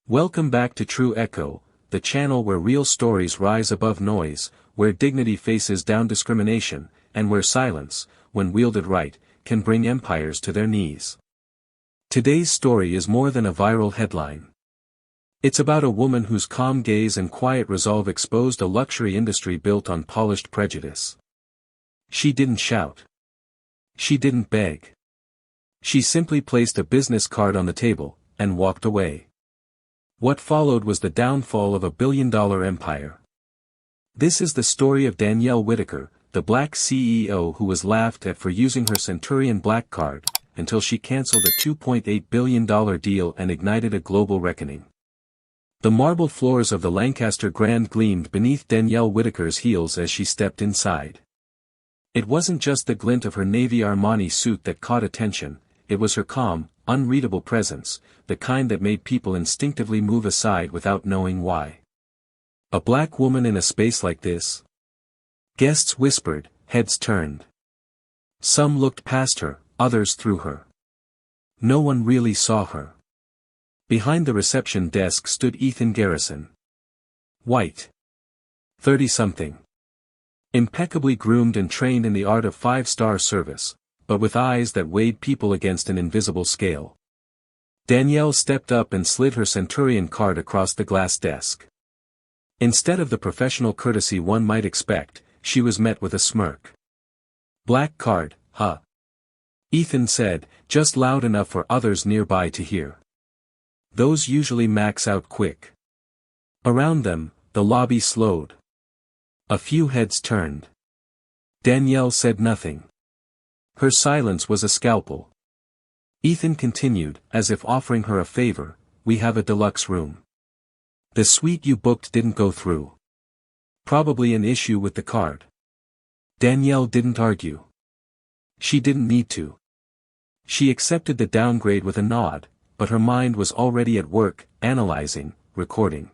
Welcome back to True Echo, the channel where real stories rise above noise, where dignity faces down discrimination, and where silence, when wielded right, can bring empires to their knees. Today's story is more than a viral headline. It's about a woman whose calm gaze and quiet resolve exposed a luxury industry built on polished prejudice. She didn't shout. She didn't beg. She simply placed a business card on the table, and walked away. What followed was the downfall of a billion-dollar empire. This is the story of Danielle Whitaker, the black CEO who was laughed at for using her Centurion Black Card, until she cancelled a $2.8 billion deal and ignited a global reckoning. The marble floors of the Lancaster Grand gleamed beneath Danielle Whitaker's heels as she stepped inside. It wasn't just the glint of her navy Armani suit that caught attention, it was her calm, unreadable presence, the kind that made people instinctively move aside without knowing why. A black woman in a space like this? Guests whispered, heads turned. Some looked past her, others through her. No one really saw her. Behind the reception desk stood Ethan Garrison. White. 30-something. Impeccably groomed and trained in the art of five-star service, but with eyes that weighed people against an invisible scale. Danielle stepped up and slid her Centurion card across the glass desk. Instead of the professional courtesy one might expect, she was met with a smirk. Black card, huh? Ethan said, just loud enough for others nearby to hear. Those usually max out quick. Around them, the lobby slowed. A few heads turned. Danielle said nothing. Her silence was a scalpel. Ethan continued, as if offering her a favor, we have a deluxe room. The suite you booked didn't go through. Probably an issue with the card. Danielle didn't argue. She didn't need to. She accepted the downgrade with a nod, but her mind was already at work, analyzing, recording.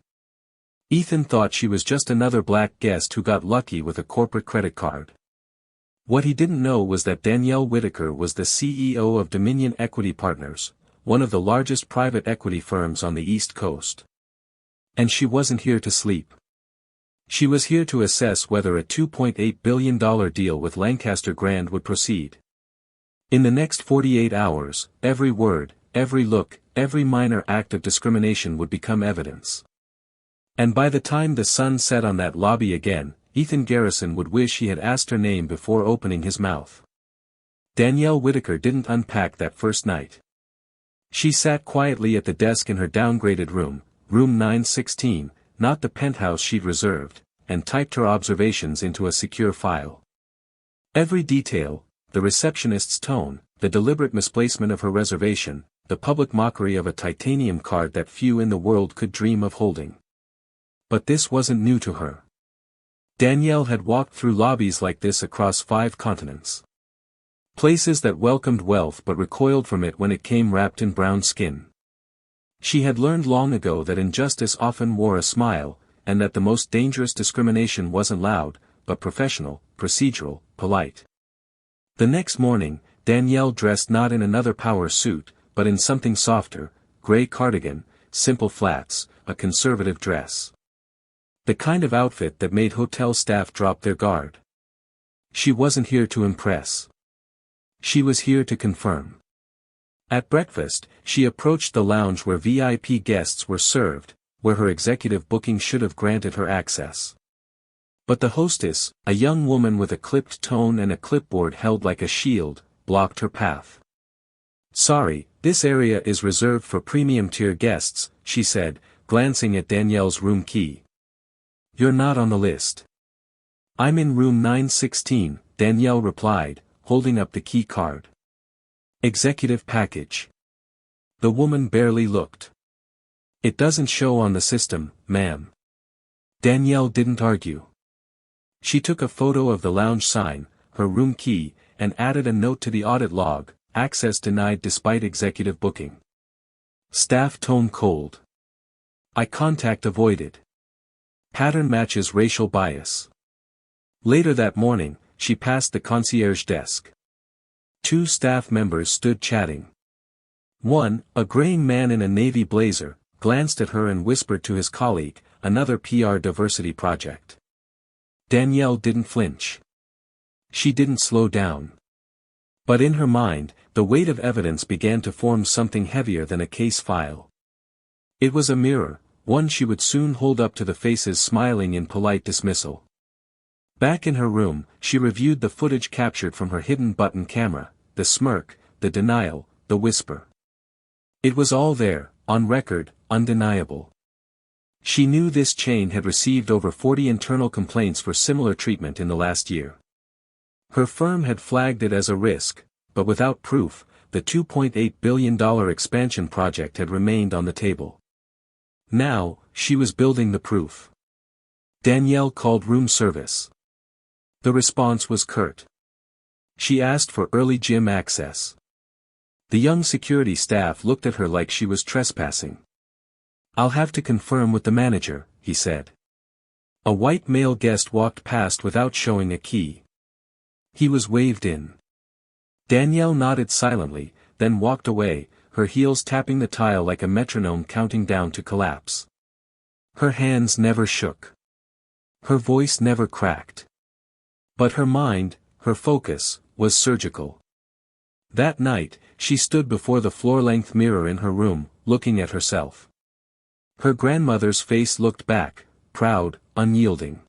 Ethan thought she was just another black guest who got lucky with a corporate credit card. What he didn't know was that Danielle Whitaker was the CEO of Dominion Equity Partners, one of the largest private equity firms on the East Coast. And she wasn't here to sleep. She was here to assess whether a $2.8 billion deal with Lancaster Grand would proceed. In the next 48 hours, every word, every look, every minor act of discrimination would become evidence. And by the time the sun set on that lobby again, Ethan Garrison would wish he had asked her name before opening his mouth. Danielle Whitaker didn't unpack that first night. She sat quietly at the desk in her downgraded room, room 916, not the penthouse she'd reserved, and typed her observations into a secure file. Every detail, the receptionist's tone, the deliberate misplacement of her reservation, the public mockery of a titanium card that few in the world could dream of holding. But this wasn't new to her. Danielle had walked through lobbies like this across 5 continents. Places that welcomed wealth but recoiled from it when it came wrapped in brown skin. She had learned long ago that injustice often wore a smile, and that the most dangerous discrimination wasn't loud, but professional, procedural, polite. The next morning, Danielle dressed not in another power suit, but in something softer, gray cardigan, simple flats, a conservative dress. The kind of outfit that made hotel staff drop their guard. She wasn't here to impress. She was here to confirm. At breakfast, she approached the lounge where VIP guests were served, where her executive booking should have granted her access. But the hostess, a young woman with a clipped tone and a clipboard held like a shield, blocked her path. Sorry, this area is reserved for premium-tier guests, she said, glancing at Danielle's room key. You're not on the list. I'm in room 916, Danielle replied, holding up the key card. Executive package. The woman barely looked. It doesn't show on the system, ma'am. Danielle didn't argue. She took a photo of the lounge sign, her room key, and added a note to the audit log, access denied despite executive booking. Staff tone cold. Eye contact avoided. Pattern matches racial bias. Later that morning, she passed the concierge desk. 2 staff members stood chatting. One, a graying man in a navy blazer, glanced at her and whispered to his colleague, another PR diversity project. Danielle didn't flinch. She didn't slow down. But in her mind, the weight of evidence began to form something heavier than a case file. It was a mirror, one she would soon hold up to the faces smiling in polite dismissal. Back in her room, she reviewed the footage captured from her hidden button camera, the smirk, the denial, the whisper. It was all there, on record, undeniable. She knew this chain had received over 40 internal complaints for similar treatment in the last year. Her firm had flagged it as a risk, but without proof, the $2.8 billion expansion project had remained on the table. Now, she was building the proof. Danielle called room service. The response was curt. She asked for early gym access. The young security staff looked at her like she was trespassing. "I'll have to confirm with the manager," he said. A white male guest walked past without showing a key. He was waved in. Danielle nodded silently, then walked away, her heels tapping the tile like a metronome counting down to collapse. Her hands never shook. Her voice never cracked. But her mind, her focus, was surgical. That night, she stood before the floor-length mirror in her room, looking at herself. Her grandmother's face looked back, proud, unyielding.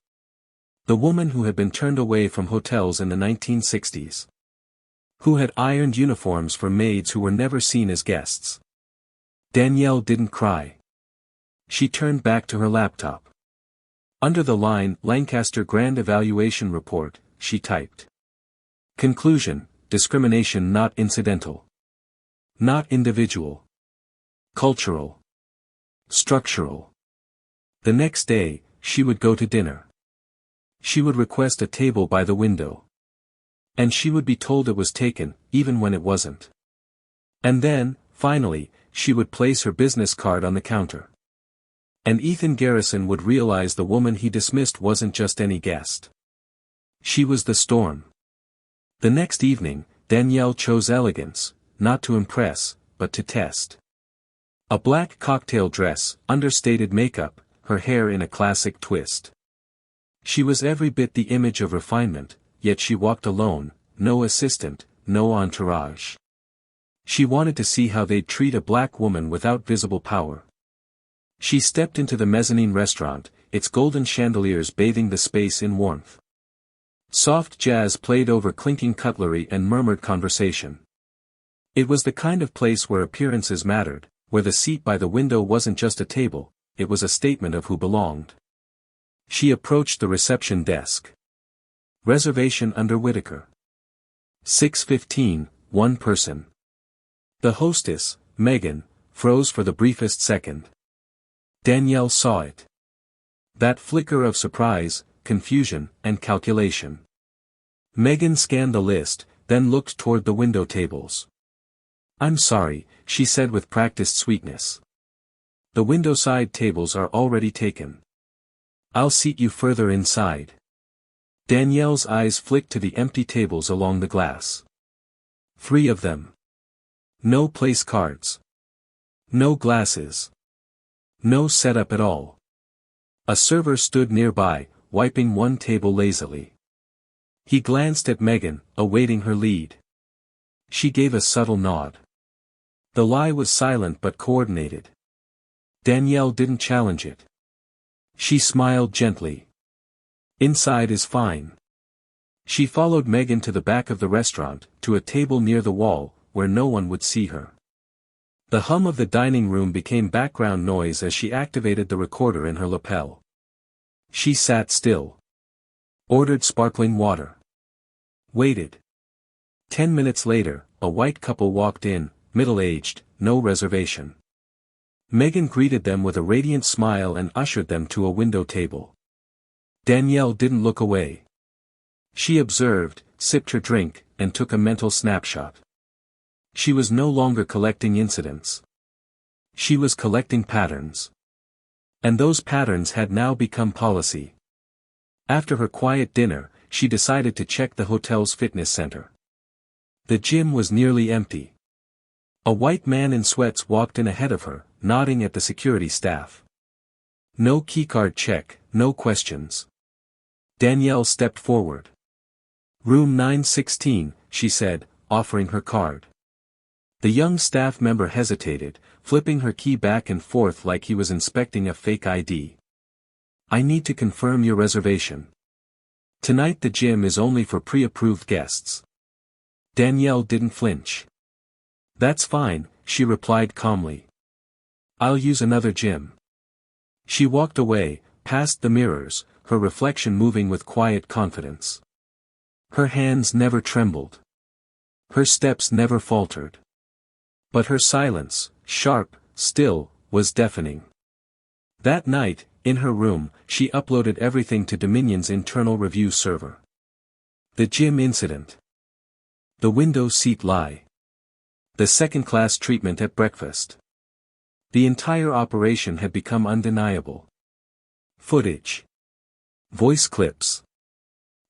The woman who had been turned away from hotels in the 1960s. Who had ironed uniforms for maids who were never seen as guests. Danielle didn't cry. She turned back to her laptop. Under the line, Lancaster Grand Evaluation Report, she typed. Conclusion, discrimination not incidental. Not individual. Cultural. Structural. The next day, she would go to dinner. She would request a table by the window. And she would be told it was taken, even when it wasn't. And then, finally, she would place her business card on the counter. And Ethan Garrison would realize the woman he dismissed wasn't just any guest. She was the storm. The next evening, Danielle chose elegance, not to impress, but to test. A black cocktail dress, understated makeup, her hair in a classic twist. She was every bit the image of refinement, yet she walked alone, no assistant, no entourage. She wanted to see how they'd treat a black woman without visible power. She stepped into the mezzanine restaurant, its golden chandeliers bathing the space in warmth. Soft jazz played over clinking cutlery and murmured conversation. It was the kind of place where appearances mattered, where the seat by the window wasn't just a table, it was a statement of who belonged. She approached the reception desk. Reservation under Whitaker. 6:15, one person. The hostess, Megan, froze for the briefest second. Danielle saw it. That flicker of surprise, confusion, and calculation. Megan scanned the list, then looked toward the window tables. "I'm sorry," she said with practiced sweetness. "The window side tables are already taken. I'll seat you further inside." Danielle's eyes flicked to the empty tables along the glass. 3 of them. No place cards. No glasses. No setup at all. A server stood nearby, wiping one table lazily. He glanced at Megan, awaiting her lead. She gave a subtle nod. The lie was silent but coordinated. Danielle didn't challenge it. She smiled gently. "Inside is fine." She followed Megan to the back of the restaurant, to a table near the wall, where no one would see her. The hum of the dining room became background noise as she activated the recorder in her lapel. She sat still. Ordered sparkling water. Waited. 10 minutes later, a white couple walked in, middle-aged, no reservation. Megan greeted them with a radiant smile and ushered them to a window table. Danielle didn't look away. She observed, sipped her drink, and took a mental snapshot. She was no longer collecting incidents. She was collecting patterns. And those patterns had now become policy. After her quiet dinner, she decided to check the hotel's fitness center. The gym was nearly empty. A white man in sweats walked in ahead of her, nodding at the security staff. No keycard check, no questions. Danielle stepped forward. Room 916, she said, offering her card. The young staff member hesitated, flipping her key back and forth like he was inspecting a fake ID. I need to confirm your reservation. Tonight the gym is only for pre-approved guests. Danielle didn't flinch. That's fine, she replied calmly. I'll use another gym. She walked away, past the mirrors, her reflection moving with quiet confidence. Her hands never trembled. Her steps never faltered. But her silence, sharp, still, was deafening. That night, in her room, she uploaded everything to Dominion's internal review server. The gym incident. The window seat lie. The second-class treatment at breakfast. The entire operation had become undeniable. Footage. Voice clips.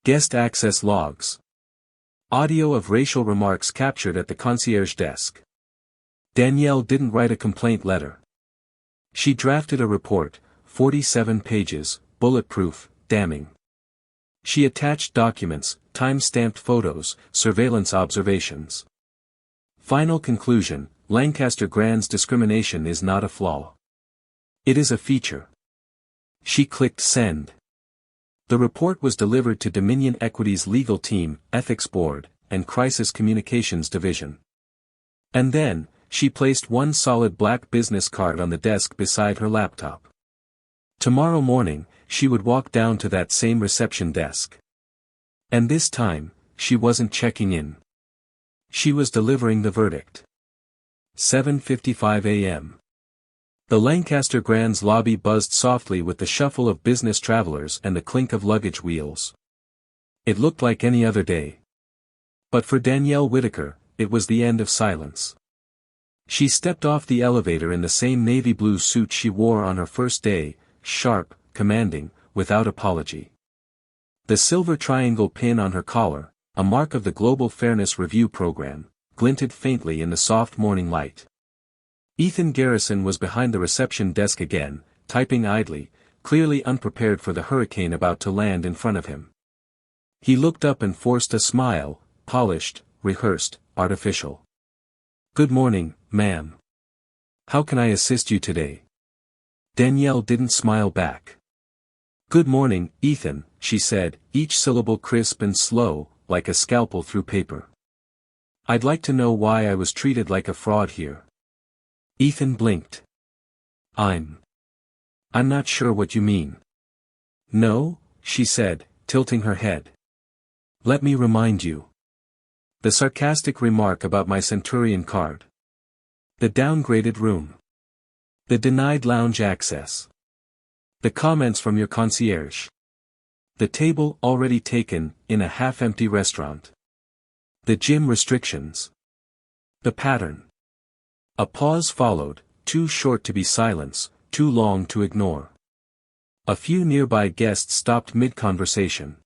Guest access logs. Audio of racial remarks captured at the concierge desk. Danielle didn't write a complaint letter. She drafted a report, 47 pages, bulletproof, damning. She attached documents, time-stamped photos, surveillance observations. Final conclusion: Lancaster Grand's discrimination is not a flaw. It is a feature. She clicked send. The report was delivered to Dominion Equity's legal team, ethics board, and crisis communications division. And then, she placed one solid black business card on the desk beside her laptop. Tomorrow morning, she would walk down to that same reception desk. And this time, she wasn't checking in. She was delivering the verdict. 7:55 a.m. The Lancaster Grand's lobby buzzed softly with the shuffle of business travelers and the clink of luggage wheels. It looked like any other day. But for Danielle Whitaker, it was the end of silence. She stepped off the elevator in the same navy blue suit she wore on her first day, sharp, commanding, without apology. The silver triangle pin on her collar, a mark of the Global Fairness Review program, glinted faintly in the soft morning light. Ethan Garrison was behind the reception desk again, typing idly, clearly unprepared for the hurricane about to land in front of him. He looked up and forced a smile, polished, rehearsed, artificial. Good morning, ma'am. How can I assist you today? Danielle didn't smile back. Good morning, Ethan, she said, each syllable crisp and slow, like a scalpel through paper. I'd like to know why I was treated like a fraud here. Ethan blinked. I'm not sure what you mean. No, she said, tilting her head. Let me remind you. The sarcastic remark about my Centurion card. The downgraded room. The denied lounge access. The comments from your concierge. The table already taken, in a half-empty restaurant. The gym restrictions. The pattern. A pause followed, too short to be silence, too long to ignore. A few nearby guests stopped mid-conversation.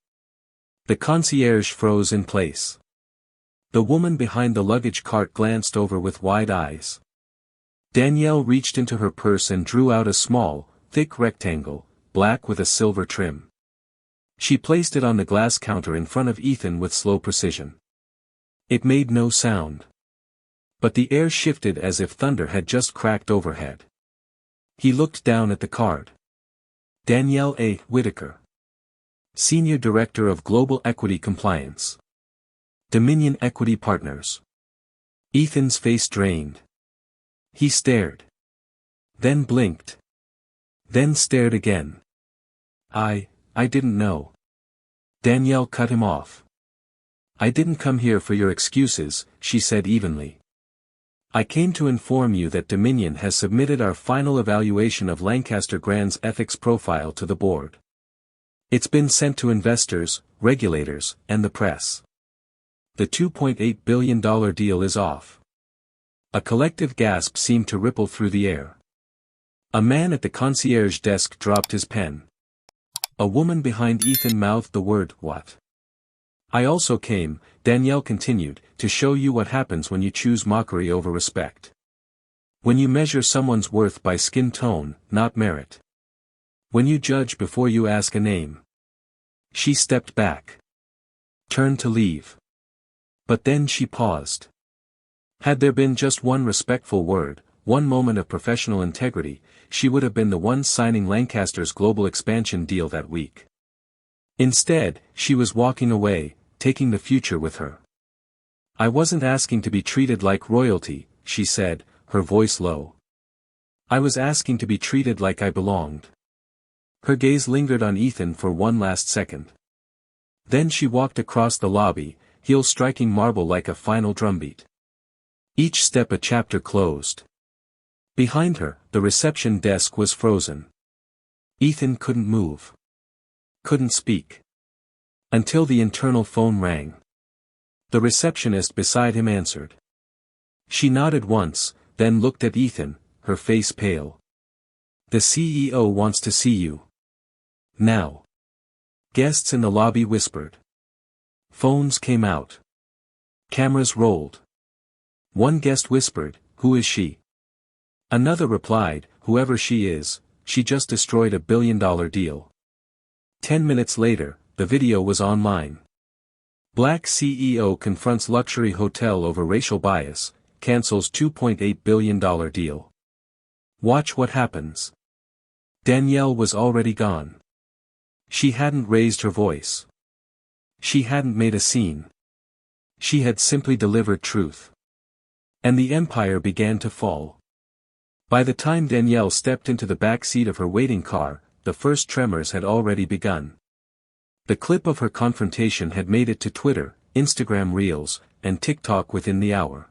The concierge froze in place. The woman behind the luggage cart glanced over with wide eyes. Danielle reached into her purse and drew out a small, thick rectangle, black with a silver trim. She placed it on the glass counter in front of Ethan with slow precision. It made no sound. But the air shifted as if thunder had just cracked overhead. He looked down at the card. Danielle A. Whitaker. Senior Director of Global Equity Compliance. Dominion Equity Partners. Ethan's face drained. He stared. Then blinked. Then stared again. I didn't know. Danielle cut him off. I didn't come here for your excuses, she said evenly. I came to inform you that Dominion has submitted our final evaluation of Lancaster Grand's ethics profile to the board. It's been sent to investors, regulators, and the press. The $2.8 billion deal is off. A collective gasp seemed to ripple through the air. A man at the concierge desk dropped his pen. A woman behind Ethan mouthed the word, "What?" I also came, Danielle continued, to show you what happens when you choose mockery over respect. When you measure someone's worth by skin tone, not merit. When you judge before you ask a name. She stepped back. Turned to leave. But then she paused. Had there been just one respectful word, one moment of professional integrity, she would have been the one signing Lancaster's global expansion deal that week. Instead, she was walking away, taking the future with her. I wasn't asking to be treated like royalty, she said, her voice low. I was asking to be treated like I belonged. Her gaze lingered on Ethan for one last second. Then she walked across the lobby, heels striking marble like a final drumbeat. Each step a chapter closed. Behind her, the reception desk was frozen. Ethan couldn't move. Couldn't speak. Until the internal phone rang. The receptionist beside him answered. She nodded once, then looked at Ethan, her face pale. The CEO wants to see you. Now. Guests in the lobby whispered. Phones came out. Cameras rolled. One guest whispered, "Who is she?" Another replied, "Whoever she is, she just destroyed $1 billion deal." 10 minutes later, the video was online. Black CEO confronts luxury hotel over racial bias, cancels $2.8 billion deal. Watch what happens. Danielle was already gone. She hadn't raised her voice. She hadn't made a scene. She had simply delivered truth. And the empire began to fall. By the time Danielle stepped into the back seat of her waiting car, the first tremors had already begun. The clip of her confrontation had made it to Twitter, Instagram Reels, and TikTok within the hour.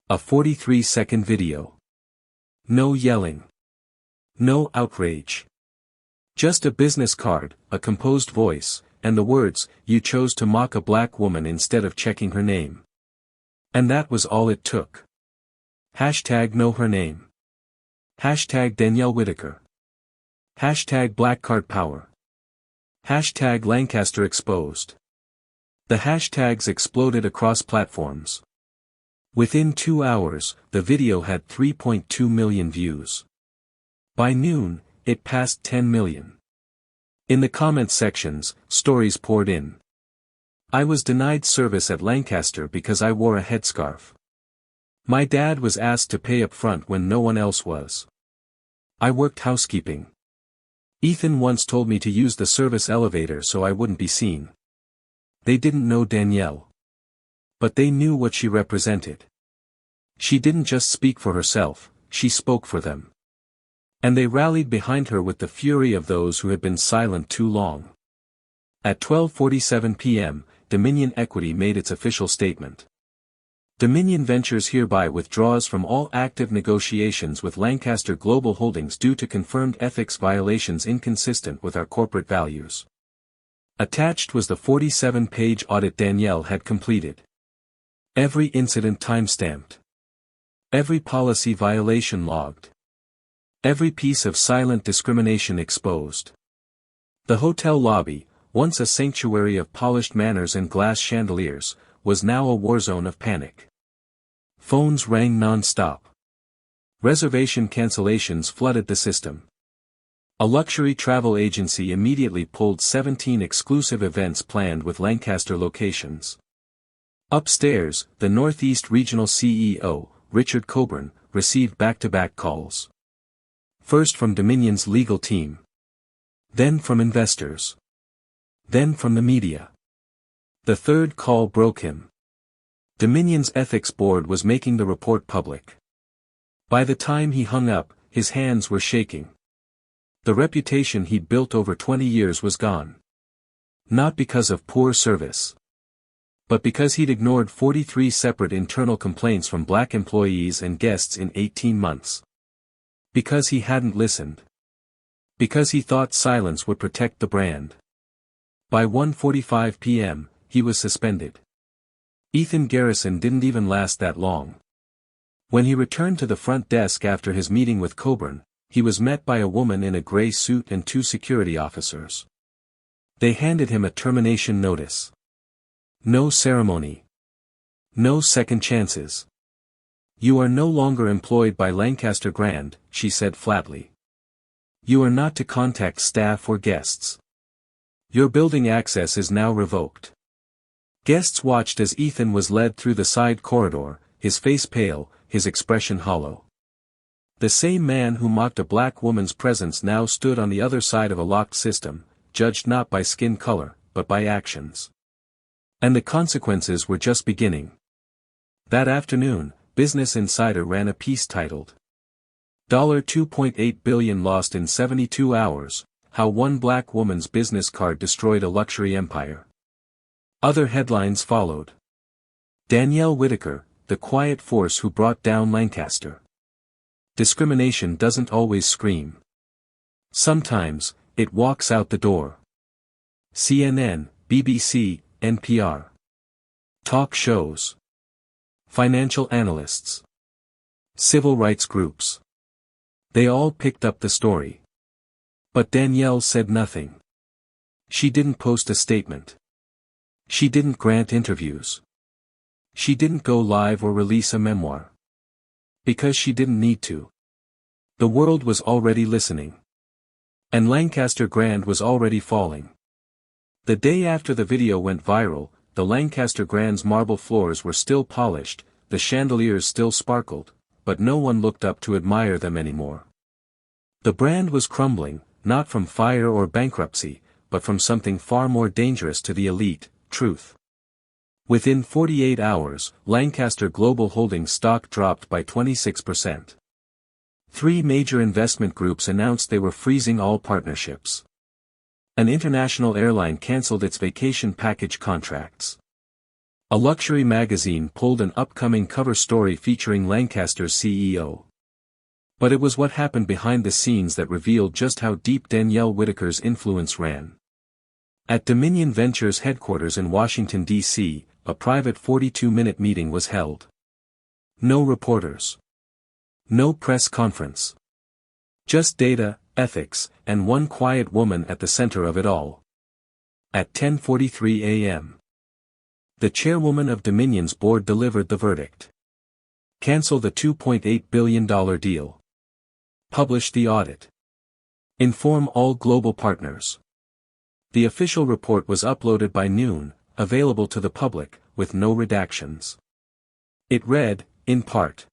A 43-second video. No yelling. No outrage. Just a business card, a composed voice, and the words, "You chose to mock a black woman instead of checking her name." And that was all it took. Hashtag know her name. Hashtag Danielle Whitaker. Hashtag Black Card Power. Hashtag Lancaster Exposed. The hashtags exploded across platforms. Within 2 hours, the video had 3.2 million views. By noon, it passed 10 million. In the comment sections, stories poured in. I was denied service at Lancaster because I wore a headscarf. My dad was asked to pay up front when no one else was. I worked housekeeping. Ethan once told me to use the service elevator so I wouldn't be seen. They didn't know Danielle. But they knew what she represented. She didn't just speak for herself, she spoke for them. And they rallied behind her with the fury of those who had been silent too long. At 12:47 p.m., Dominion Equity made its official statement. Dominion Ventures hereby withdraws from all active negotiations with Lancaster Global Holdings due to confirmed ethics violations inconsistent with our corporate values. Attached was the 47-page audit Danielle had completed. Every incident timestamped. Every policy violation logged. Every piece of silent discrimination exposed. The hotel lobby, once a sanctuary of polished manners and glass chandeliers, was now a war zone of panic. Phones rang non-stop. Reservation cancellations flooded the system. A luxury travel agency immediately pulled 17 exclusive events planned with Lancaster locations. Upstairs, the Northeast Regional CEO, Richard Coburn, received back-to-back calls. First from Dominion's legal team. Then from investors. Then from the media. The third call broke him. Dominion's ethics board was making the report public. By the time he hung up, his hands were shaking. The reputation he'd built over 20 years was gone. Not because of poor service. But because he'd ignored 43 separate internal complaints from black employees and guests in 18 months. Because he hadn't listened. Because he thought silence would protect the brand. By 1:45 p.m., he was suspended. Ethan Garrison didn't even last that long. When he returned to the front desk after his meeting with Coburn, he was met by a woman in a gray suit and 2 security officers. They handed him a termination notice. No ceremony. No second chances. You are no longer employed by Lancaster Grand, she said flatly. You are not to contact staff or guests. Your building access is now revoked. Guests watched as Ethan was led through the side corridor, his face pale, his expression hollow. The same man who mocked a black woman's presence now stood on the other side of a locked system, judged not by skin color, but by actions. And the consequences were just beginning. That afternoon, Business Insider ran a piece titled, $2.8 billion lost in 72 hours, How One Black Woman's Business Card Destroyed a Luxury Empire. Other headlines followed. Danielle Whitaker, the quiet force who brought down Lancaster. Discrimination doesn't always scream. Sometimes, it walks out the door. CNN, BBC, NPR. Talk shows. Financial analysts. Civil rights groups. They all picked up the story. But Danielle said nothing. She didn't post a statement. She didn't grant interviews. She didn't go live or release a memoir. Because she didn't need to. The world was already listening. And Lancaster Grand was already falling. The day after the video went viral, the Lancaster Grand's marble floors were still polished, the chandeliers still sparkled, but no one looked up to admire them anymore. The brand was crumbling, not from fire or bankruptcy, but from something far more dangerous to the elite, truth. Within 48 hours, Lancaster Global Holdings stock dropped by 26%. 3 major investment groups announced they were freezing all partnerships. An international airline canceled its vacation package contracts. A luxury magazine pulled an upcoming cover story featuring Lancaster's CEO. But it was what happened behind the scenes that revealed just how deep Danielle Whitaker's influence ran. At Dominion Ventures headquarters in Washington, D.C., a private 42-minute meeting was held. No reporters. No press conference. Just data, ethics, and one quiet woman at the center of it all. At 10:43 a.m. the chairwoman of Dominion's board delivered the verdict. Cancel the $2.8 billion deal. Publish the audit. Inform all global partners. The official report was uploaded by noon, available to the public, with no redactions. It read, in part,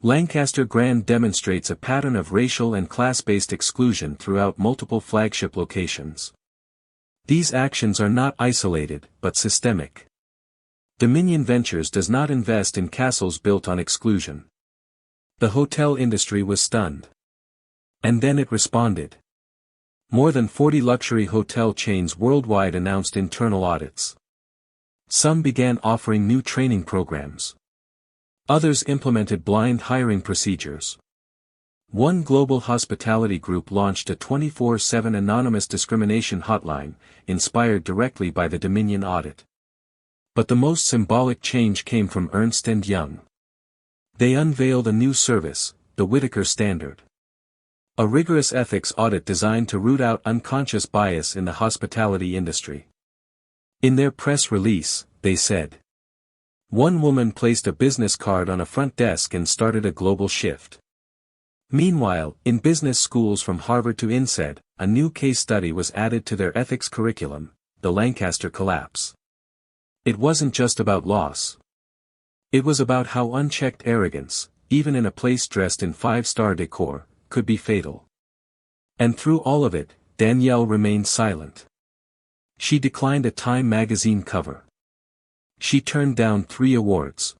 Lancaster Grand demonstrates a pattern of racial and class-based exclusion throughout multiple flagship locations. These actions are not isolated, but systemic. Dominion Ventures does not invest in castles built on exclusion. The hotel industry was stunned. And then it responded. More than 40 luxury hotel chains worldwide announced internal audits. Some began offering new training programs. Others implemented blind hiring procedures. One global hospitality group launched a 24/7 anonymous discrimination hotline, inspired directly by the Dominion audit. But the most symbolic change came from Ernst & Young. They unveiled a new service, the Whitaker Standard. A rigorous ethics audit designed to root out unconscious bias in the hospitality industry. In their press release, they said, one woman placed a business card on a front desk and started a global shift. Meanwhile, in business schools from Harvard to INSEAD, a new case study was added to their ethics curriculum, the Lancaster collapse. It wasn't just about loss. It was about how unchecked arrogance, even in a place dressed in 5-star decor, could be fatal. And through all of it, Danielle remained silent. She declined a Time magazine cover. She turned down 3 awards.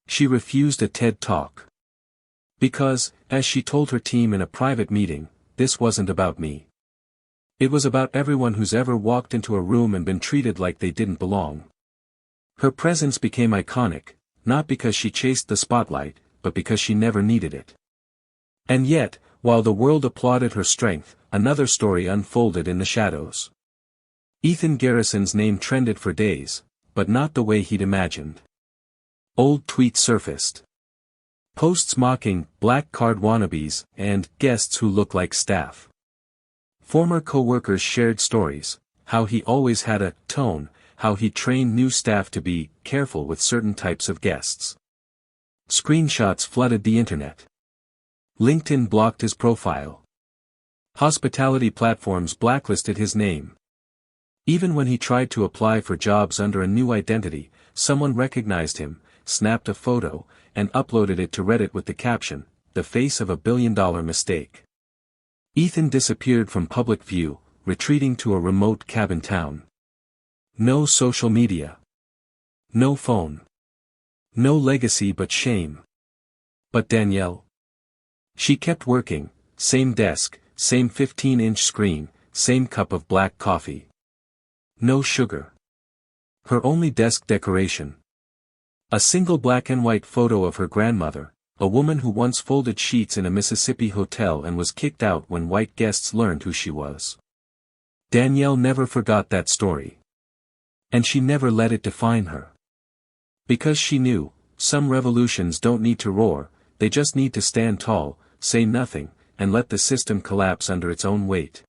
She refused a TED Talk. Because, as she told her team in a private meeting, this wasn't about me. It was about everyone who's ever walked into a room and been treated like they didn't belong. Her presence became iconic, not because she chased the spotlight, but because she never needed it. And yet, while the world applauded her strength, another story unfolded in the shadows. Ethan Garrison's name trended for days, but not the way he'd imagined. Old tweets surfaced. Posts mocking black card wannabes and guests who look like staff. Former co-workers shared stories, how he always had a tone, how he trained new staff to be careful with certain types of guests. Screenshots flooded the internet. LinkedIn blocked his profile. Hospitality platforms blacklisted his name. Even when he tried to apply for jobs under a new identity, someone recognized him, snapped a photo, and uploaded it to Reddit with the caption, "The face of a billion-dollar mistake." Ethan disappeared from public view, retreating to a remote cabin town. No social media. No phone. No legacy but shame. But Danielle? She kept working, same desk, same 15-inch screen, same cup of black coffee. No sugar. Her only desk decoration. A single black and white photo of her grandmother, a woman who once folded sheets in a Mississippi hotel and was kicked out when white guests learned who she was. Danielle never forgot that story. And she never let it define her. Because she knew, some revolutions don't need to roar, they just need to stand tall, say nothing, and let the system collapse under its own weight.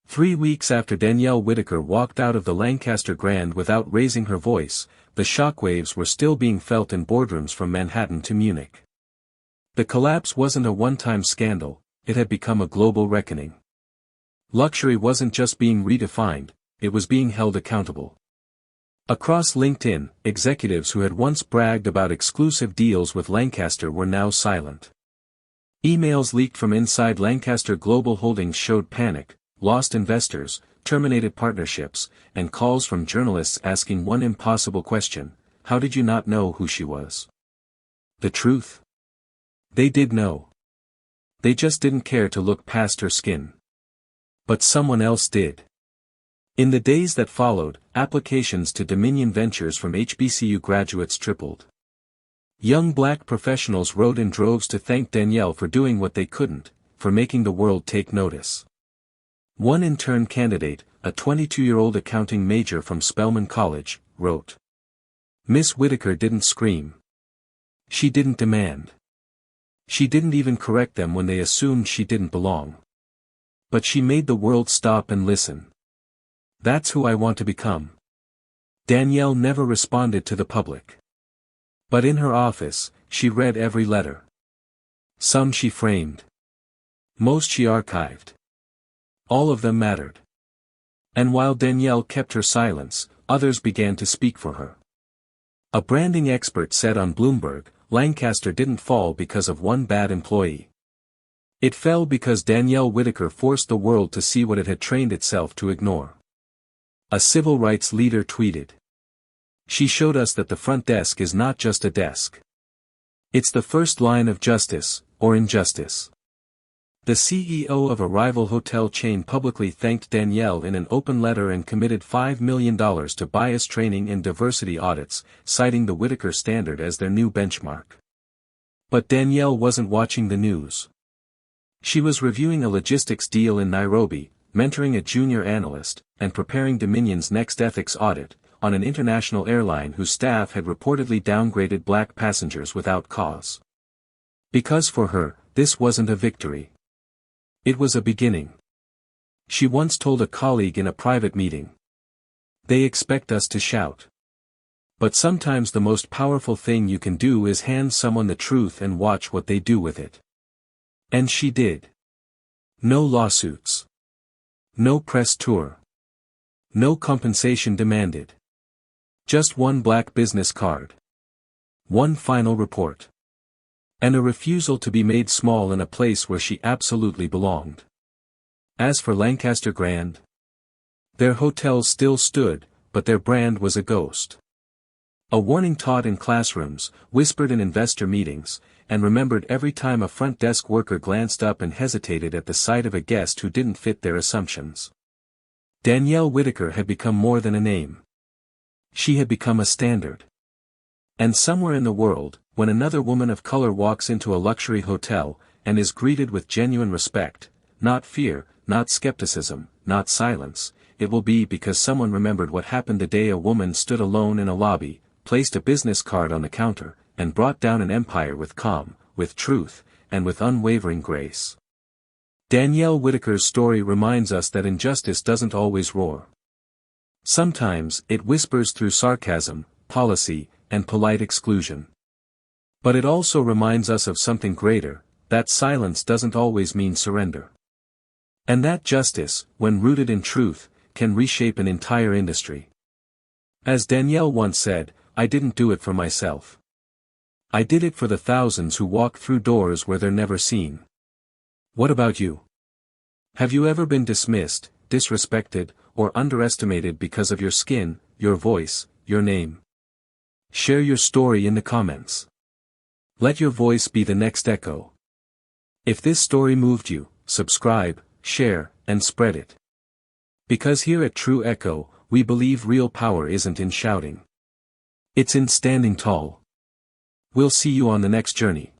3 weeks after Danielle Whitaker walked out of the Lancaster Grand without raising her voice, the shockwaves were still being felt in boardrooms from Manhattan to Munich. The collapse wasn't a one-time scandal, it had become a global reckoning. Luxury wasn't just being redefined, it was being held accountable. Across LinkedIn, executives who had once bragged about exclusive deals with Lancaster were now silent. Emails leaked from inside Lancaster Global Holdings showed panic, lost investors, terminated partnerships, and calls from journalists asking one impossible question: how did you not know who she was? The truth? They did know. They just didn't care to look past her skin. But someone else did. In the days that followed, applications to Dominion Ventures from HBCU graduates tripled. Young black professionals rode in droves to thank Danielle for doing what they couldn't, for making the world take notice. One intern candidate, a 22-year-old accounting major from Spelman College, wrote, "Miss Whitaker didn't scream. She didn't demand. She didn't even correct them when they assumed she didn't belong. But she made the world stop and listen. That's who I want to become." Danielle never responded to the public. But in her office, she read every letter. Some she framed. Most she archived. All of them mattered. And while Danielle kept her silence, others began to speak for her. A branding expert said on Bloomberg, Lancaster didn't fall because of one bad employee. It fell because Danielle Whitaker forced the world to see what it had trained itself to ignore. A civil rights leader tweeted, "She showed us that the front desk is not just a desk. It's the first line of justice, or injustice." The CEO of a rival hotel chain publicly thanked Danielle in an open letter and committed $5 million to bias training and diversity audits, citing the Whitaker standard as their new benchmark. But Danielle wasn't watching the news. She was reviewing a logistics deal in Nairobi, mentoring a junior analyst, and preparing Dominion's next ethics audit, on an international airline whose staff had reportedly downgraded black passengers without cause. Because for her, this wasn't a victory. It was a beginning. She once told a colleague in a private meeting, "They expect us to shout. But sometimes the most powerful thing you can do is hand someone the truth and watch what they do with it." And she did. No lawsuits. No press tour. No compensation demanded. Just one black business card. One final report. And a refusal to be made small in a place where she absolutely belonged. As for Lancaster Grand, their hotels still stood, but their brand was a ghost. A warning taught in classrooms, whispered in investor meetings, and remembered every time a front desk worker glanced up and hesitated at the sight of a guest who didn't fit their assumptions. Danielle Whitaker had become more than a name. She had become a standard. And somewhere in the world, when another woman of color walks into a luxury hotel, and is greeted with genuine respect, not fear, not skepticism, not silence, it will be because someone remembered what happened the day a woman stood alone in a lobby, placed a business card on the counter, and brought down an empire with calm, with truth, and with unwavering grace. Danielle Whitaker's story reminds us that injustice doesn't always roar. Sometimes, it whispers through sarcasm, policy, and polite exclusion. But it also reminds us of something greater, that silence doesn't always mean surrender. And that justice, when rooted in truth, can reshape an entire industry. As Danielle once said, "I didn't do it for myself. I did it for the thousands who walk through doors where they're never seen." What about you? Have you ever been dismissed, disrespected, or underestimated because of your skin, your voice, your name? Share your story in the comments. Let your voice be the next echo. If this story moved you, subscribe, share, and spread it. Because here at True Echo, we believe real power isn't in shouting. It's in standing tall. We'll see you on the next journey.